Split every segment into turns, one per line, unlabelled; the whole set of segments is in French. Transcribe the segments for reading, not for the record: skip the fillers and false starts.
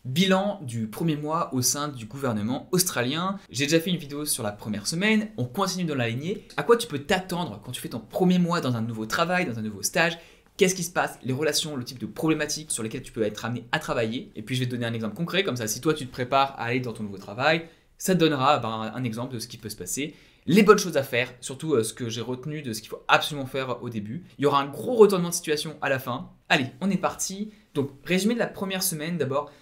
Bilan du premier mois au sein du gouvernement australien. J'ai déjà fait une vidéo sur la première semaine, on continue dans la lignée. À quoi tu peux t'attendre quand tu fais ton premier mois dans un nouveau travail, dans un nouveau stage? Qu'est-ce qui se passe? Les relations, le type de problématiques sur lesquelles tu peux être amené à travailler. Et puis je vais te donner un exemple concret, comme ça si toi tu te prépares à aller dans ton nouveau travail, ça te donnera un exemple de ce qui peut se passer. Les bonnes choses à faire, surtout ce que j'ai retenu de ce qu'il faut absolument faire au début. Il y aura un gros retournement de situation à la fin. Allez, on est parti. Donc résumé de la première semaine d'abord.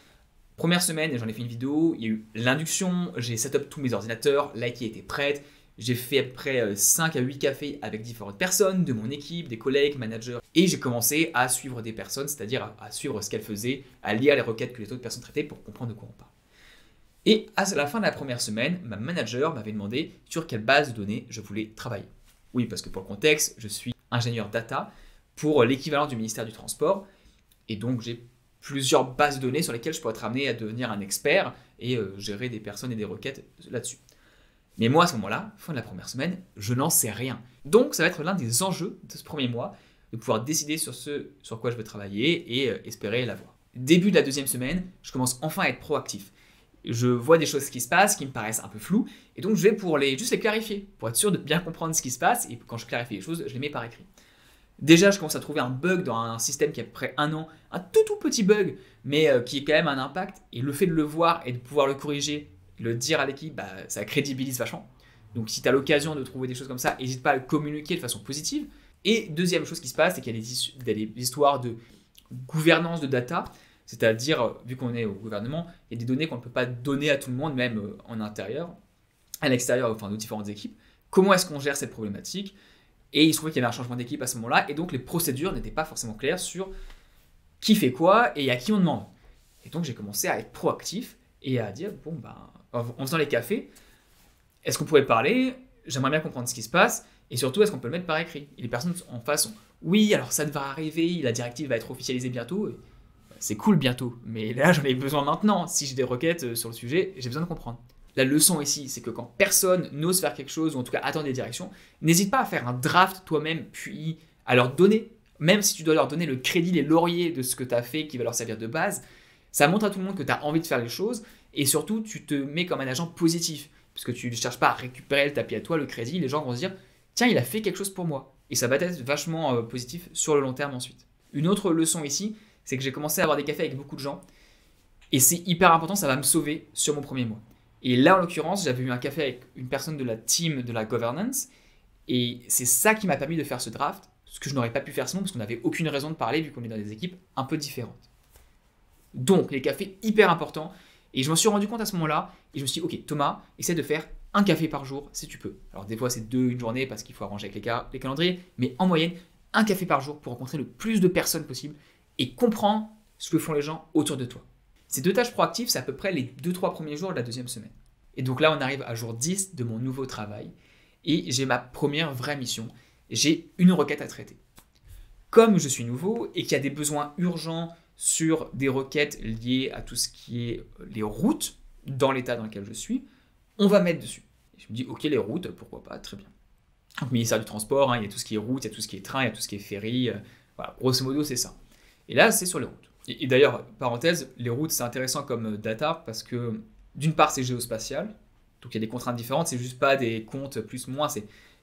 Première semaine, j'en ai fait une vidéo, il y a eu l'induction, j'ai set up tous mes ordinateurs, l'IT était prête, j'ai fait à peu près 5 à 8 cafés avec différentes personnes de mon équipe, des collègues, managers, et j'ai commencé à suivre des personnes, c'est-à-dire à suivre ce qu'elles faisaient, à lire les requêtes que les autres personnes traitaient pour comprendre de quoi on parle. Et à la fin de la première semaine, ma manager m'avait demandé sur quelle base de données je voulais travailler. Oui, parce que pour le contexte, je suis ingénieur data pour l'équivalent du ministère du Transport, et donc j'ai plusieurs bases de données sur lesquelles je pourrais être amené à devenir un expert et gérer des personnes et des requêtes là-dessus. Mais moi, à ce moment-là, fin de la première semaine, je n'en sais rien. Donc, ça va être l'un des enjeux de ce premier mois, de pouvoir décider sur ce sur quoi je veux travailler et espérer l'avoir. Début de la deuxième semaine, je commence enfin à être proactif. Je vois des choses qui se passent qui me paraissent un peu floues, et donc je vais pour juste les clarifier, pour être sûr de bien comprendre ce qui se passe, et quand je clarifie les choses, je les mets par écrit. Déjà, je commence à trouver un bug dans un système qui a à peu près un an, un tout petit bug, mais qui est quand même un impact. Et le fait de le voir et de pouvoir le corriger, le dire à l'équipe, ça crédibilise vachement. Donc si tu as l'occasion de trouver des choses comme ça, n'hésite pas à le communiquer de façon positive. Et deuxième chose qui se passe, c'est qu'il y a des histoires de gouvernance de data, c'est-à-dire, vu qu'on est au gouvernement, il y a des données qu'on ne peut pas donner à tout le monde, même en intérieur, à l'extérieur, enfin, de différentes équipes. Comment est-ce qu'on gère cette problématique? Et il se trouvait qu'il y avait un changement d'équipe à ce moment-là, et donc les procédures n'étaient pas forcément claires sur qui fait quoi et à qui on demande. Et donc j'ai commencé à être proactif et à dire, en faisant les cafés, est-ce qu'on pourrait parler? J'aimerais bien comprendre ce qui se passe, et surtout, est-ce qu'on peut le mettre par écrit? Et les personnes en face sont, oui, alors ça va arriver, la directive va être officialisée bientôt. C'est cool bientôt, mais là j'en ai besoin maintenant. Si j'ai des requêtes sur le sujet, j'ai besoin de comprendre. La leçon ici, c'est que quand personne n'ose faire quelque chose, ou en tout cas attendre des directions, n'hésite pas à faire un draft toi-même, puis à leur donner, même si tu dois leur donner le crédit, les lauriers de ce que tu as fait qui va leur servir de base, ça montre à tout le monde que tu as envie de faire les choses, et surtout tu te mets comme un agent positif, parce que tu ne cherches pas à récupérer le tapis à toi, le crédit, les gens vont se dire, tiens, il a fait quelque chose pour moi, et ça va être vachement positif sur le long terme ensuite. Une autre leçon ici, c'est que j'ai commencé à avoir des cafés avec beaucoup de gens, et c'est hyper important, ça va me sauver sur mon premier mois. Et là, en l'occurrence, j'avais eu un café avec une personne de la team de la governance, et c'est ça qui m'a permis de faire ce draft, ce que je n'aurais pas pu faire sinon, parce qu'on n'avait aucune raison de parler, vu qu'on est dans des équipes un peu différentes. Donc, les cafés, hyper importants, et je m'en suis rendu compte à ce moment-là, et je me suis dit, ok, Thomas, essaie de faire un café par jour, si tu peux. Alors, des fois, c'est 2 une journée, parce qu'il faut arranger avec les calendriers, mais en moyenne, un café par jour pour rencontrer le plus de personnes possible, et comprendre ce que font les gens autour de toi. Ces 2 tâches proactives, c'est à peu près les 2-3 premiers jours de la deuxième semaine. Et donc là, on arrive à jour 10 de mon nouveau travail et j'ai ma première vraie mission. J'ai une requête à traiter. Comme je suis nouveau et qu'il y a des besoins urgents sur des requêtes liées à tout ce qui est les routes dans l'état dans lequel je suis, on va mettre dessus. Et je me dis, ok, les routes, pourquoi pas, très bien. Donc, ministère du Transport, il y a tout ce qui est route, il y a tout ce qui est train, il y a tout ce qui est ferry. Voilà, grosso modo, c'est ça. Et là, c'est sur les routes. Et d'ailleurs, parenthèse, les routes, c'est intéressant comme data parce que d'une part, c'est géospatial, donc il y a des contraintes différentes, c'est juste pas des comptes plus-moins,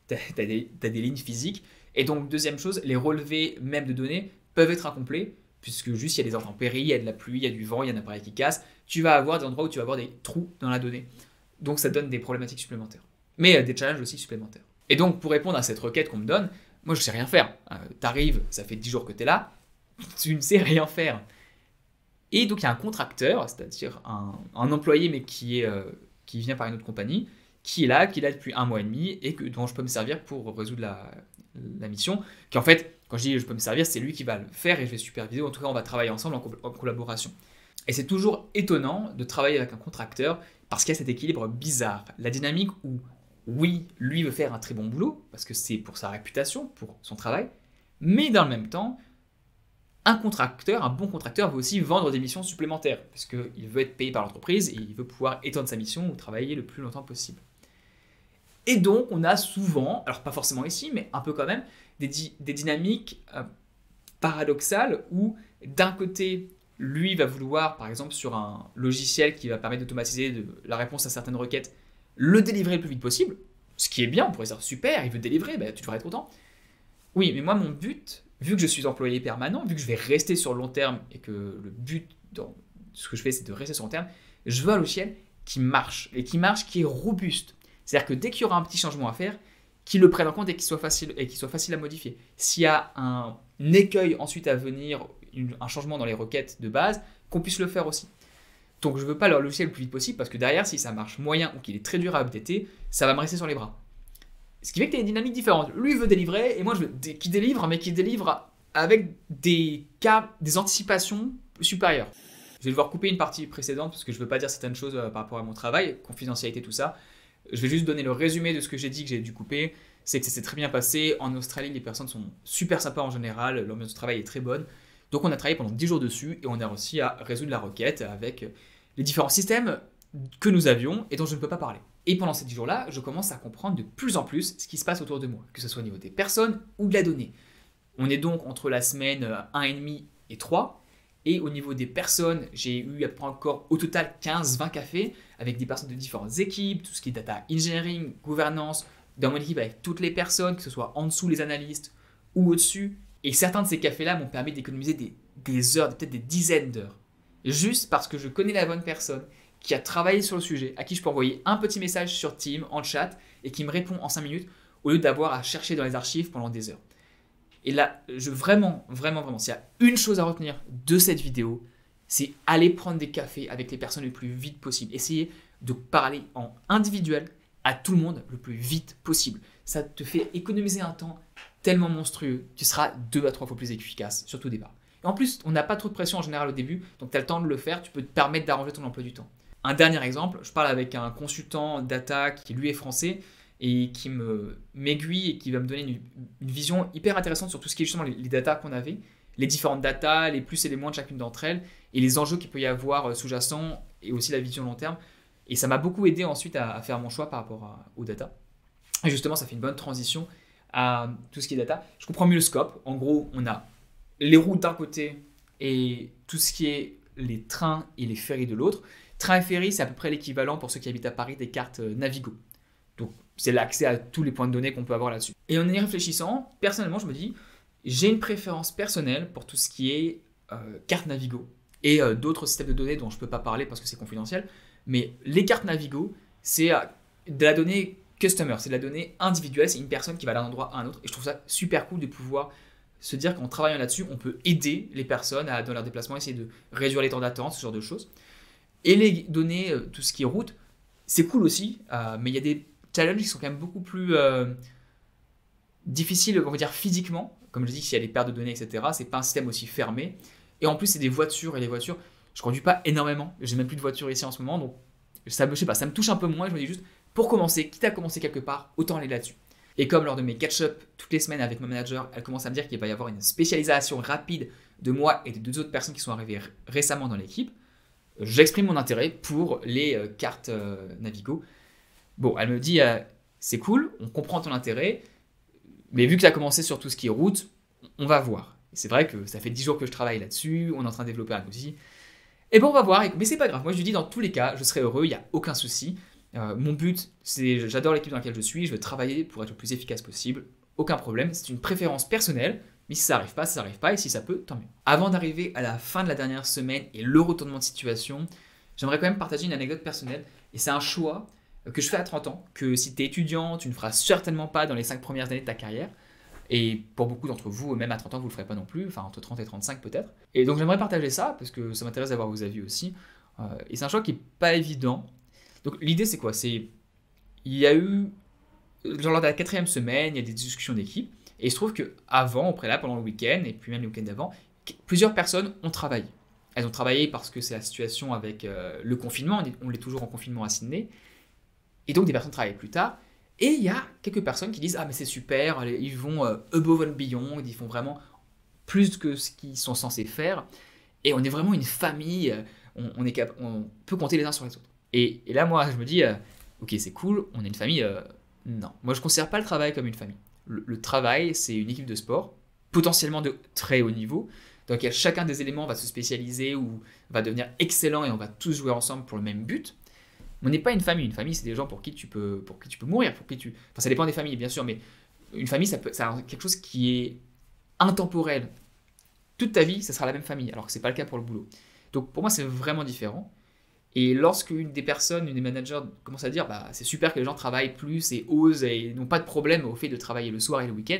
t'as des lignes physiques. Et donc, deuxième chose, les relevés même de données peuvent être incomplets, puisque juste il y a des intempéries, il y a de la pluie, il y a du vent, il y a un appareil qui casse. Tu vas avoir des endroits où tu vas avoir des trous dans la donnée. Donc ça donne des problématiques supplémentaires. Mais des challenges aussi supplémentaires. Et donc, pour répondre à cette requête qu'on me donne, moi je sais rien faire. T'arrives, ça fait 10 jours que t'es là, tu ne sais rien faire. Et donc il y a un contracteur, c'est-à-dire un employé mais qui vient par une autre compagnie, qui est là depuis 1 mois et demi et dont je peux me servir pour résoudre la mission. Qui en fait, quand je dis je peux me servir, c'est lui qui va le faire et je vais superviser. En tout cas, on va travailler ensemble en collaboration. Et c'est toujours étonnant de travailler avec un contracteur parce qu'il y a cet équilibre bizarre. La dynamique où, oui, lui veut faire un très bon boulot parce que c'est pour sa réputation, pour son travail, mais dans le même temps, un bon contracteur veut aussi vendre des missions supplémentaires, parce qu'il veut être payé par l'entreprise et il veut pouvoir étendre sa mission ou travailler le plus longtemps possible. Et donc, on a souvent, alors pas forcément ici, mais un peu quand même, des dynamiques paradoxales où, d'un côté, lui va vouloir, par exemple, sur un logiciel qui va permettre d'automatiser la réponse à certaines requêtes, le délivrer le plus vite possible, ce qui est bien, on pourrait dire super, il veut délivrer, bah, tu devrais être content. Oui, mais moi, mon but, vu que je suis employé permanent, vu que je vais rester sur le long terme et que le but dans ce que je fais, c'est de rester sur le long terme, je veux un logiciel qui marche, et qui marche, qui est robuste. C'est-à-dire que dès qu'il y aura un petit changement à faire, qu'il le prenne en compte et qu'il soit facile à modifier. S'il y a un écueil ensuite à venir, un changement dans les requêtes de base, qu'on puisse le faire aussi. Donc je ne veux pas leur logiciel le plus vite possible parce que derrière, si ça marche moyen ou qu'il est très dur à updater, ça va me rester sur les bras. Ce qui fait que tu as une dynamique différente. Lui veut délivrer et moi je veux qu'il délivre, mais qu'il délivre avec des anticipations supérieures. Je vais devoir couper une partie précédente parce que je ne veux pas dire certaines choses par rapport à mon travail, confidentialité, tout ça. Je vais juste donner le résumé de ce que j'ai dit que j'ai dû couper. C'est que ça s'est très bien passé. En Australie, les personnes sont super sympas en général. L'ambiance de travail est très bonne. Donc on a travaillé pendant 10 jours dessus et on a réussi à résoudre la requête avec les différents systèmes que nous avions et dont je ne peux pas parler. Et pendant ces 10 jours-là, je commence à comprendre de plus en plus ce qui se passe autour de moi, que ce soit au niveau des personnes ou de la donnée. On est donc entre la semaine 1,5 et 3. Et au niveau des personnes, j'ai eu à peu près encore au total 15-20 cafés avec des personnes de différentes équipes, tout ce qui est data engineering, gouvernance, dans mon équipe avec toutes les personnes, que ce soit en dessous les analystes ou au-dessus. Et certains de ces cafés-là m'ont permis d'économiser des heures, peut-être des dizaines d'heures. Juste parce que je connais la bonne personne qui a travaillé sur le sujet, à qui je peux envoyer un petit message sur Teams, en chat, et qui me répond en 5 minutes, au lieu d'avoir à chercher dans les archives pendant des heures. Et là, vraiment, s'il y a une chose à retenir de cette vidéo, c'est aller prendre des cafés avec les personnes le plus vite possible. Essayez de parler en individuel à tout le monde le plus vite possible. Ça te fait économiser un temps tellement monstrueux. Tu seras 2 à 3 fois plus efficace, surtout au départ. Et en plus, on n'a pas trop de pression en général au début, donc tu as le temps de le faire, tu peux te permettre d'arranger ton emploi du temps. Un dernier exemple, je parle avec un consultant data qui lui est français, et qui m'aiguille et qui va me donner une vision hyper intéressante sur tout ce qui est justement les datas qu'on avait, les différentes datas, les plus et les moins de chacune d'entre elles, et les enjeux qu'il peut y avoir sous-jacents, et aussi la vision long terme. Et ça m'a beaucoup aidé ensuite à faire mon choix par rapport aux datas. Et justement, ça fait une bonne transition à tout ce qui est data. Je comprends mieux le scope. En gros, on a les routes d'un côté et tout ce qui est les trains et les ferries de l'autre. Train et ferry, c'est à peu près l'équivalent pour ceux qui habitent à Paris des cartes Navigo. Donc, c'est l'accès à tous les points de données qu'on peut avoir là-dessus. Et en y réfléchissant, personnellement, je me dis, j'ai une préférence personnelle pour tout ce qui est carte Navigo et d'autres systèmes de données dont je ne peux pas parler parce que c'est confidentiel. Mais les cartes Navigo, c'est de la donnée customer, c'est de la donnée individuelle, c'est une personne qui va d'un endroit à un autre. Et je trouve ça super cool de pouvoir se dire qu'en travaillant là-dessus, on peut aider les personnes dans leur déplacement, essayer de réduire les temps d'attente, ce genre de choses. Et les données, tout ce qui est route, c'est cool aussi, mais il y a des challenges qui sont quand même beaucoup plus difficiles, on va dire physiquement. Comme je dis, s'il y a des pertes de données, etc., c'est pas un système aussi fermé. Et en plus, c'est des voitures, et les voitures, je conduis pas énormément. J'ai même plus de voiture ici en ce moment, donc ça me touche un peu moins. Je me dis juste, pour commencer, quitte à commencer quelque part, autant aller là-dessus. Et comme lors de mes catch-up toutes les semaines avec mon manager, elle commence à me dire qu'il va y avoir une spécialisation rapide de moi et de 2 autres personnes qui sont arrivées récemment dans l'équipe, j'exprime mon intérêt pour les cartes Navigo. Bon, elle me dit, c'est cool, on comprend ton intérêt, mais vu que tu as commencé sur tout ce qui est route, on va voir. Et c'est vrai que ça fait 10 jours que je travaille là-dessus, on est en train de développer un outil. Et bon, on va voir, mais c'est pas grave. Moi, je lui dis, dans tous les cas, je serai heureux, il n'y a aucun souci. Mon but, c'est, j'adore l'équipe dans laquelle je suis, je veux travailler pour être le plus efficace possible, aucun problème, c'est une préférence personnelle, mais si ça n'arrive pas, ça n'arrive pas, et si ça peut, tant mieux. Avant d'arriver à la fin de la dernière semaine et le retournement de situation, j'aimerais quand même partager une anecdote personnelle, et c'est un choix que je fais à 30 ans, que si tu es étudiant, tu ne feras certainement pas dans les 5 premières années de ta carrière, et pour beaucoup d'entre vous, même à 30 ans, vous ne le ferez pas non plus, enfin entre 30 et 35 peut-être. Et donc j'aimerais partager ça, parce que ça m'intéresse d'avoir vos avis aussi, et c'est un choix qui n'est pas évident. Donc l'idée c'est quoi? Il y a eu, lors de la 4e semaine, il y a des discussions d'équipe, et il se trouve qu'avant, au préalable, pendant le week-end, et puis même les week-ends d'avant, plusieurs personnes ont travaillé. Elles ont travaillé parce que c'est la situation avec le confinement, on est toujours en confinement à Sydney, et donc des personnes travaillent plus tard, et il y a quelques personnes qui disent « Ah mais c'est super, ils vont above and beyond, ils font vraiment plus que ce qu'ils sont censés faire, et on est vraiment une famille, on peut compter les uns sur les autres. » Et là, moi, je me dis, ok, c'est cool, on est une famille. Non, moi, je ne considère pas le travail comme une famille. Le travail, c'est une équipe de sport, potentiellement de très haut niveau, dans lequel chacun des éléments va se spécialiser ou va devenir excellent et on va tous jouer ensemble pour le même but. On n'est pas une famille. Une famille, c'est des gens pour qui tu peux mourir, Enfin, ça dépend des familles, bien sûr, mais une famille, ça a quelque chose qui est intemporel. Toute ta vie, ça sera la même famille, alors que ce n'est pas le cas pour le boulot. Donc pour moi, c'est vraiment différent. Et lorsque une des managers commence à dire c'est super que les gens travaillent plus et osent et n'ont pas de problème au fait de travailler le soir et le week-end,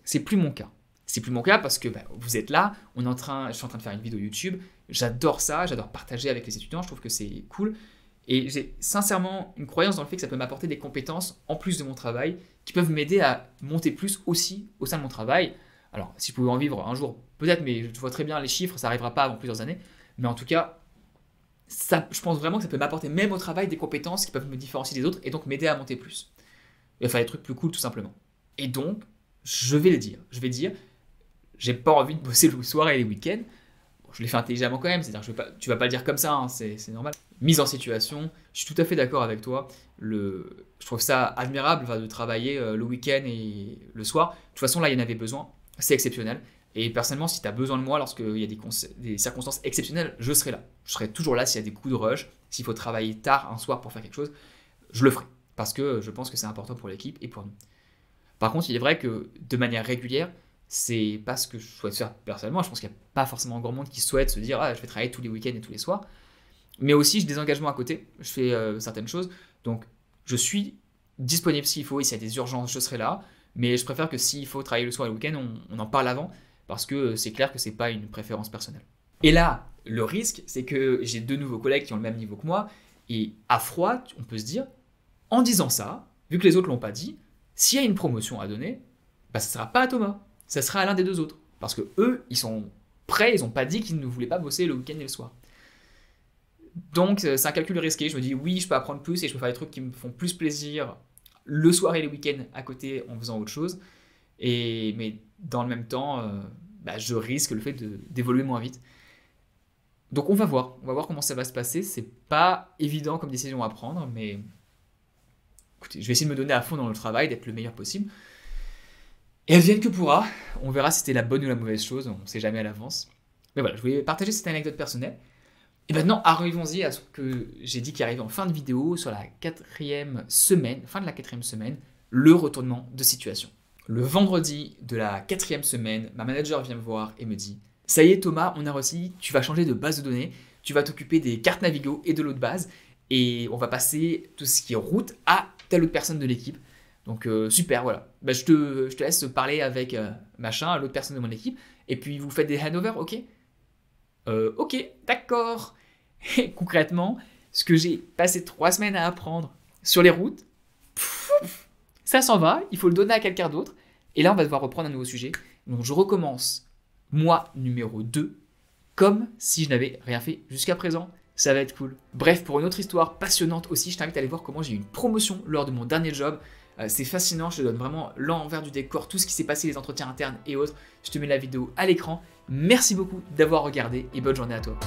c'est plus mon cas. C'est plus mon cas parce que vous êtes là, je suis en train de faire une vidéo YouTube, j'adore ça, j'adore partager avec les étudiants, je trouve que c'est cool. Et j'ai sincèrement une croyance dans le fait que ça peut m'apporter des compétences en plus de mon travail qui peuvent m'aider à monter plus aussi au sein de mon travail. Alors, si je pouvais en vivre un jour, peut-être, mais je vois très bien les chiffres, ça n'arrivera pas avant plusieurs années. Mais en tout cas, je pense vraiment que ça peut m'apporter même au travail des compétences qui peuvent me différencier des autres et donc m'aider à monter plus. Et faire des trucs plus cool tout simplement. Et donc, je vais dire, j'ai pas envie de bosser le soir et les week-ends. Bon, je l'ai fait intelligemment quand même, c'est-à-dire que tu vas pas le dire comme ça, hein, c'est normal. Mise en situation, je suis tout à fait d'accord avec toi. Je trouve ça admirable de travailler le week-end et le soir. De toute façon, là, il y en avait besoin. C'est exceptionnel. Et personnellement, si tu as besoin de moi lorsqu'il y a des circonstances exceptionnelles, je serai là. Je serai toujours là s'il y a des coups de rush. S'il faut travailler tard un soir pour faire quelque chose, je le ferai. Parce que je pense que c'est important pour l'équipe et pour nous. Par contre, il est vrai que de manière régulière, c'est pas ce que je souhaite faire personnellement. Je pense qu'il n'y a pas forcément grand monde qui souhaite se dire je vais travailler tous les week-ends et tous les soirs. Mais aussi, j'ai des engagements à côté. Je fais certaines choses. Donc, je suis disponible s'il faut. Et s'il y a des urgences, je serai là. Mais je préfère que s'il faut travailler le soir et le week-end, on en parle avant. Parce que c'est clair que c'est pas une préférence personnelle. Et là, le risque, c'est que j'ai 2 nouveaux collègues qui ont le même niveau que moi. Et à froid, on peut se dire, en disant ça, vu que les autres l'ont pas dit, s'il y a une promotion à donner, ça ne sera pas à Thomas. Ça sera à l'un des 2 autres. Parce que eux, ils sont prêts, ils n'ont pas dit qu'ils ne voulaient pas bosser le week-end et le soir. Donc, c'est un calcul risqué. Je me dis, oui, je peux apprendre plus et je peux faire des trucs qui me font plus plaisir le soir et le week-end à côté en faisant autre chose. Mais dans le même temps, je risque le fait d'évoluer moins vite. Donc, on va voir comment ça va se passer. C'est pas évident comme décision à prendre, mais écoutez, je vais essayer de me donner à fond dans le travail, d'être le meilleur possible. Et advienne que pourra. On verra si c'était la bonne ou la mauvaise chose. On ne sait jamais à l'avance. Mais voilà, je voulais partager cette anecdote personnelle. Et maintenant, arrivons-y à ce que j'ai dit qui arrive en fin de vidéo, sur la 4e semaine, fin de la 4e semaine, le retournement de situation. Le vendredi de la 4e semaine, ma manager vient me voir et me dit « Ça y est Thomas, on a réussi, tu vas changer de base de données, tu vas t'occuper des cartes Navigo et de l'autre base, et on va passer tout ce qui est route à telle autre personne de l'équipe. Donc super, voilà. Je te laisse parler avec l'autre personne de mon équipe, et puis vous faites des handovers, ok ? Ok, d'accord. Et concrètement, ce que j'ai passé 3 semaines à apprendre sur les routes, ça s'en va, il faut le donner à quelqu'un d'autre. Et là, on va devoir reprendre un nouveau sujet. Donc, je recommence mois numéro 2, comme si je n'avais rien fait jusqu'à présent. Ça va être cool. Bref, pour une autre histoire passionnante aussi, je t'invite à aller voir comment j'ai eu une promotion lors de mon dernier job. C'est fascinant, je te donne vraiment l'envers du décor, tout ce qui s'est passé, les entretiens internes et autres. Je te mets la vidéo à l'écran. Merci beaucoup d'avoir regardé et bonne journée à toi.